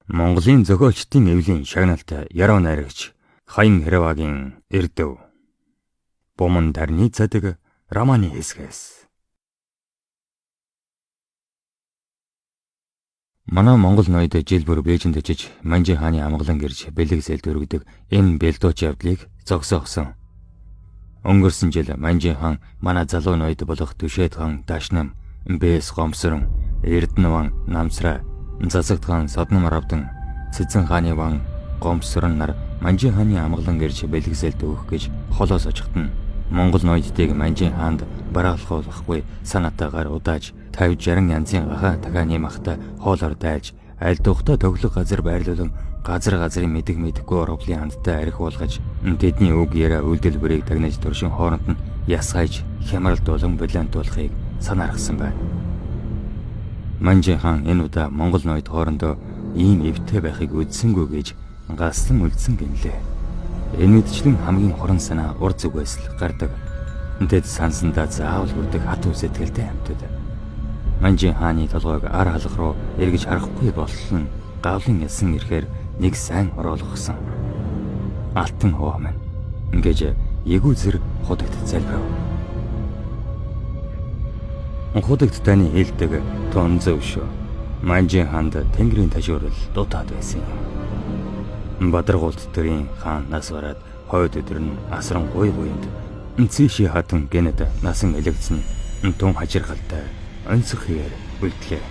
Монголын зохиолчдын эвлийн шагналтай яруу найрагч Хаян Хэрвагийн Эрдэв. Бомон дарны цадаг романы хэсгээс. Манай Монгол ноёд жил бүр Бээжинд очиж Манжин хааны амгалан гэрж бэлэгсэлд өргөдөг энэ бэлдууч явдлыг зогсоогсон. Өнгөрсөн жил Манжин хаан манай залуу ноёд болох Түшээд хаан Дашнам, Бээс Гомсрон, Эрдэнэ хаан Намсраа, Засагт хаан Содном Равдан, Цэцэн хааны хаан Гомсрон нар Манжин хааны амгалан гэрж бэлэгсэлд өгөх гэж холоос очихтан Монгол ноёдтыг Манжин хаанд бараалхуулахгүй санаатаагаар удааж 50-60 янзын гахаа дахааны махта хоолоор дайлж аль тухта төглөх газар байрлуулан газрын мэдэхгүй оровлын хандтай арх болгож тэдний үг яриа үйлдэлбэрийг дагнаж туршин хооронд нь ясгайж хямралд болон бриллиантуулахыг санааргасан байна. Манжин хаан энэ удаа Монгол ноёд хоорондоо ийм эвтэй байхыг үдсэнгүй гэж гаслан үлдсэн гинлээ. Энэ мэдчлэн хамгийн хорон санаа ур зүгээс л гардаг. Тэд сансандаа заавал хүрдэг хат үе сэтгэлтэй амьтад. Манжин хааны толгойг ар халах руу эргэж харахгүй боллон гавлын ясан ирэхээр нэг сайн оруулгасан. Алтан хоо маань ингэж эгүү зэрэг худагт залбирав. Худагт таны хэлдэг тон зөв шүү. Манжин хаанд тэнгэрийн ташуурал дутаад байсан юм. Бадаргуулт төрийн хаан нас бараад хойд өдөр нь асран буйнд цэши хатан гэнэт насан элэгдсэн тун хажиргалтай онцох хийгээр үлдлээ.